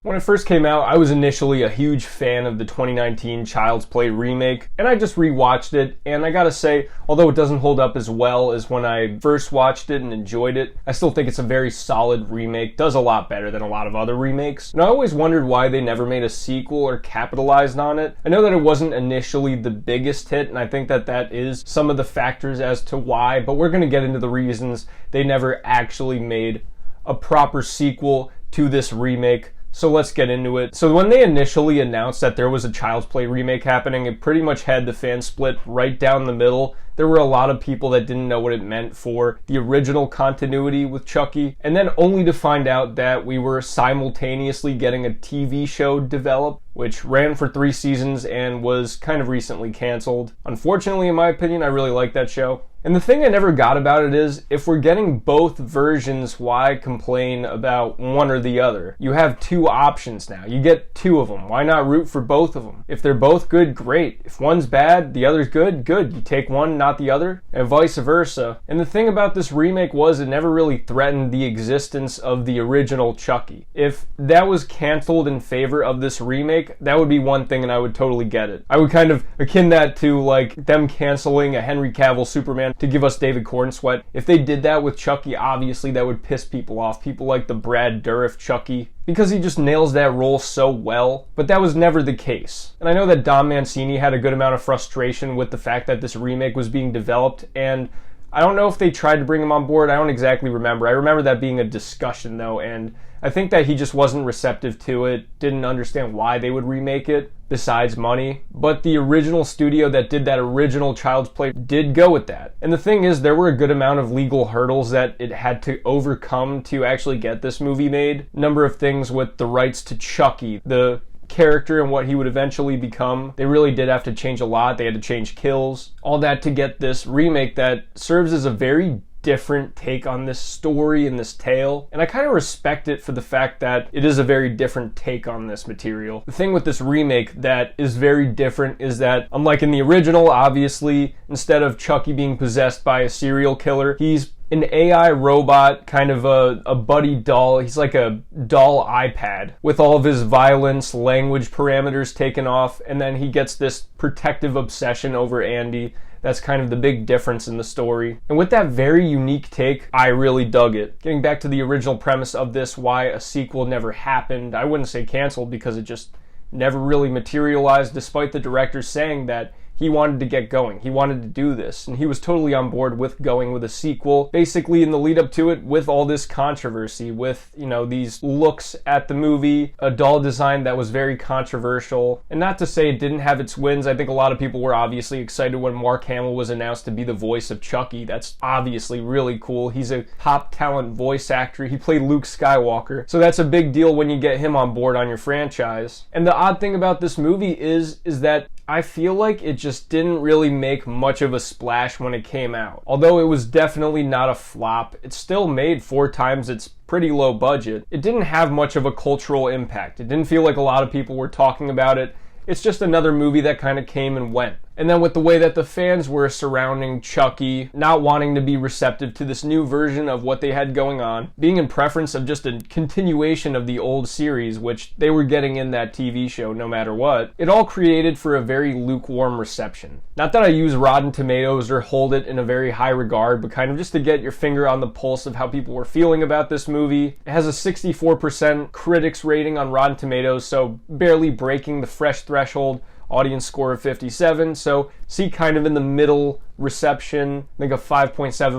When it first came out, I was initially a huge fan of the 2019 Child's Play remake, and I just rewatched it, and I gotta say, although it doesn't hold up as well as when I first watched it and enjoyed it, I still think it's a very solid remake, does a lot better than a lot of other remakes. And I always wondered why they never made a sequel or capitalized on it. I know that it wasn't initially the biggest hit, and I think that that is some of the factors as to why, but we're gonna get into the reasons they never actually made a proper sequel to this remake. So let's get into it. So when they initially announced that there was a Child's Play remake happening, it pretty much had the fan split right down the middle. There were a lot of people that didn't know what it meant for the original continuity with Chucky, and then only to find out that we were simultaneously getting a TV show developed, which ran for 3 seasons and was kind of recently canceled. Unfortunately, in my opinion, I really like that show. And the thing I never got about it is, if we're getting both versions, why complain about one or the other? You have 2 options now. You get 2 of them. Why not root for both of them? If they're both good, great. If one's bad, the other's good, good. You take one, not the other, and vice versa. And the thing about this remake was it never really threatened the existence of the original Chucky. If that was canceled in favor of this remake, that would be one thing and I would totally get it. I would kind of akin that to like them canceling a Henry Cavill Superman to give us David Cornsweet. If they did that with Chucky, obviously that would piss people off. People like the Brad Dourif Chucky, because he just nails that role so well, but that was never the case. And I know that Don Mancini had a good amount of frustration with the fact that this remake was being developed, and I don't know if they tried to bring him on board. I don't exactly remember. I remember that being a discussion though, and I think that he just wasn't receptive to it, didn't understand why they would remake it, besides money. But the original studio that did that original Child's Play did go with that. And the thing is, there were a good amount of legal hurdles that it had to overcome to actually get this movie made. Number of things with the rights to Chucky, the character and what he would eventually become. They really did have to change a lot. They had to change kills, all that to get this remake that serves as a very different take on this story and this tale, and I kind of respect it for the fact that it is a very different take on this material. The thing with this remake that is very different is that, unlike in the original, obviously, instead of Chucky being possessed by a serial killer, he's an AI robot, kind of a buddy doll. He's like a doll iPad with all of his violence, language parameters taken off, and then he gets this protective obsession over Andy. That's kind of the big difference in the story. And with that very unique take, I really dug it. Getting back to the original premise of this, why a sequel never happened, I wouldn't say canceled because it just never really materialized, despite the director saying that he wanted to get going. He wanted to do this, and he was totally on board with going with a sequel. Basically, in the lead up to it, with all this controversy, with, you know, these looks at the movie, a doll design that was very controversial. And not to say it didn't have its wins. I think a lot of people were obviously excited when Mark Hamill was announced to be the voice of Chucky. That's obviously really cool. He's a top talent voice actor. He played Luke Skywalker. So that's a big deal when you get him on board on your franchise. And the odd thing about this movie is that I feel like it just didn't really make much of a splash when it came out. Although it was definitely not a flop, it still made 4 times its pretty low budget. It didn't have much of a cultural impact. It didn't feel like a lot of people were talking about it. It's just another movie that kind of came and went. And then with the way that the fans were surrounding Chucky, not wanting to be receptive to this new version of what they had going on, being in preference of just a continuation of the old series, which they were getting in that TV show no matter what, it all created for a very lukewarm reception. Not that I use Rotten Tomatoes or hold it in a very high regard, but kind of just to get your finger on the pulse of how people were feeling about this movie. It has a 64% critics rating on Rotten Tomatoes, so barely breaking the fresh threshold. Audience score of 57, so see kind of in the middle reception. I think a 5.7,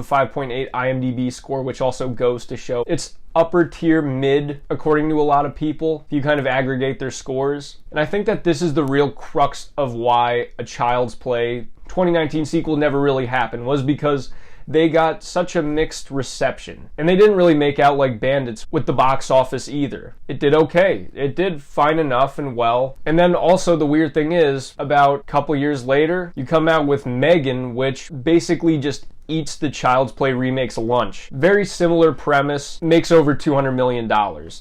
5.8 IMDb score, which also goes to show it's upper tier mid according to a lot of people if you kind of aggregate their scores. And I think that this is the real crux of why a Child's Play 2019 sequel never really happened, was because they got such a mixed reception. And they didn't really make out like bandits with the box office either. It did okay. It did fine enough and well. And then also the weird thing is, about a couple years later, you come out with Megan, which basically just eats the Child's Play remake's lunch. Very similar premise, makes over $200 million.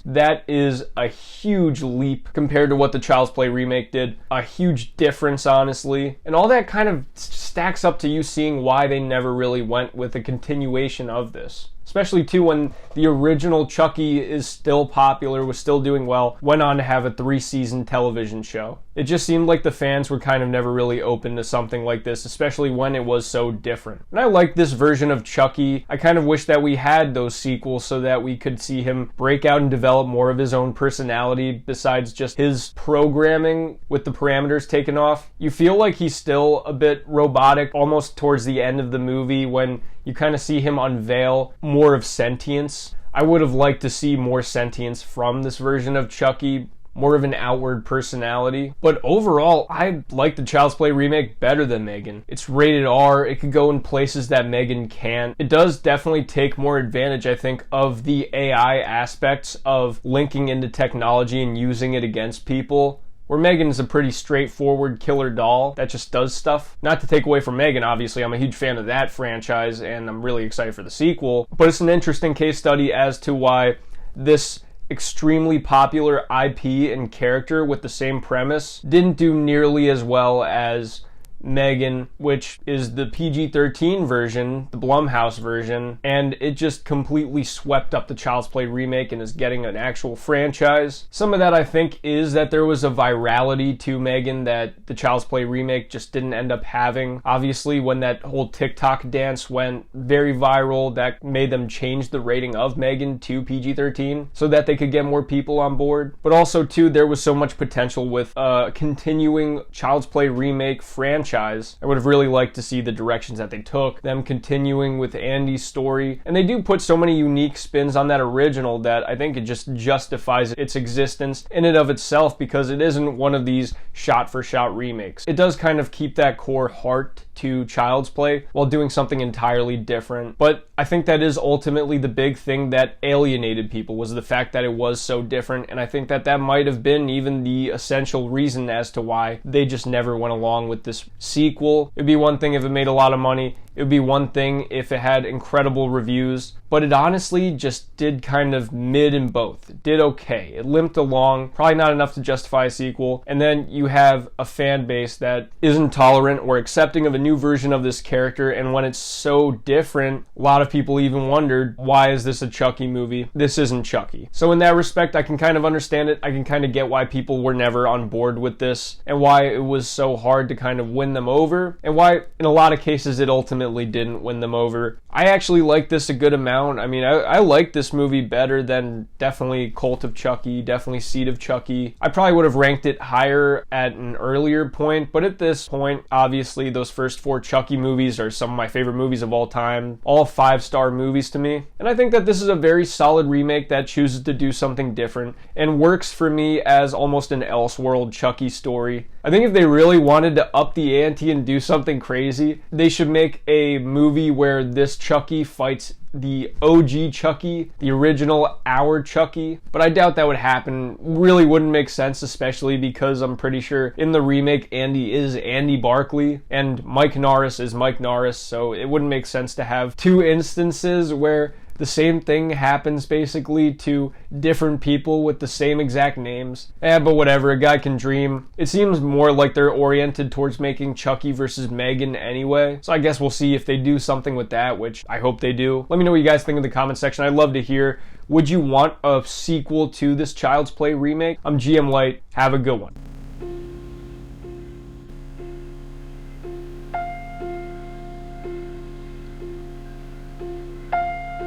That is a huge leap compared to what the Child's Play remake did. A huge difference, honestly. And all that kind of stacks up to you seeing why they never really went with a continuation of this. especially too when the original Chucky is still popular, was still doing well, went on to have a 3-season television show. It just seemed like the fans were kind of never really open to something like this, especially when it was so different. And I like this version of Chucky. I kind of wish that we had those sequels so that we could see him break out and develop more of his own personality besides just his programming with the parameters taken off. You feel like he's still a bit robotic almost towards the end of the movie when you kind of see him unveil more of sentience. I would have liked to see more sentience from this version of Chucky, more of an outward personality. But overall, I like the Child's Play remake better than Megan. It's rated R, it could go in places that Megan can't. It does definitely take more advantage, I think, of the AI aspects of linking into technology and using it against people, where Megan is a pretty straightforward killer doll that just does stuff. Not to take away from Megan, obviously, I'm a huge fan of that franchise and I'm really excited for the sequel, but it's an interesting case study as to why this extremely popular IP and character with the same premise didn't do nearly as well as Megan, which is the PG-13 version, the Blumhouse version, and it just completely swept up the Child's Play remake and is getting an actual franchise. Some of that, I think, is that there was a virality to Megan that the Child's Play remake just didn't end up having. Obviously, when that whole TikTok dance went very viral, that made them change the rating of Megan to PG-13 so that they could get more people on board. But also, too, there was so much potential with a continuing Child's Play remake franchise. I would have really liked to see the directions that they took, them continuing with Andy's story, and they do put so many unique spins on that original that I think it just justifies its existence in and of itself because it isn't one of these shot-for-shot remakes. It does kind of keep that core heart to Child's Play while doing something entirely different, but I think that is ultimately the big thing that alienated people, was the fact that it was so different, and I think that that might have been even the essential reason as to why they just never went along with this sequel. It'd be one thing if it made a lot of money, it would be one thing if it had incredible reviews, but it honestly just did kind of mid in both. It did okay. It limped along, probably not enough to justify a sequel, and then you have a fan base that isn't tolerant or accepting of a new version of this character, and when it's so different, a lot of people even wondered, why is this a Chucky movie? This isn't Chucky. So in that respect, I can kind of understand it. I can kind of get why people were never on board with this, and why it was so hard to kind of win them over, and why in a lot of cases it ultimately didn't win them over. I actually like this a good amount. I mean, I like this movie better than definitely Cult of Chucky, definitely Seed of Chucky. I probably would have ranked it higher at an earlier point, but at this point, obviously, those first 4 Chucky movies are some of my favorite movies of all time. All 5-star movies to me. And I think that this is a very solid remake that chooses to do something different and works for me as almost an Elseworld Chucky story. I think if they really wanted to up the ante and do something crazy, they should make a movie where this Chucky fights the OG Chucky, the original Our Chucky, but I doubt that would happen. Really wouldn't make sense, especially because I'm pretty sure in the remake Andy is Andy Barkley and Mike Norris is Mike Norris, so it wouldn't make sense to have 2 instances where the same thing happens basically to different people with the same exact names. But whatever, a guy can dream. It seems more like they're oriented towards making Chucky versus Megan anyway. So I guess we'll see if they do something with that, which I hope they do. Let me know what you guys think in the comment section. I'd love to hear. Would you want a sequel to this Child's Play remake? I'm GM Light. Have a good one.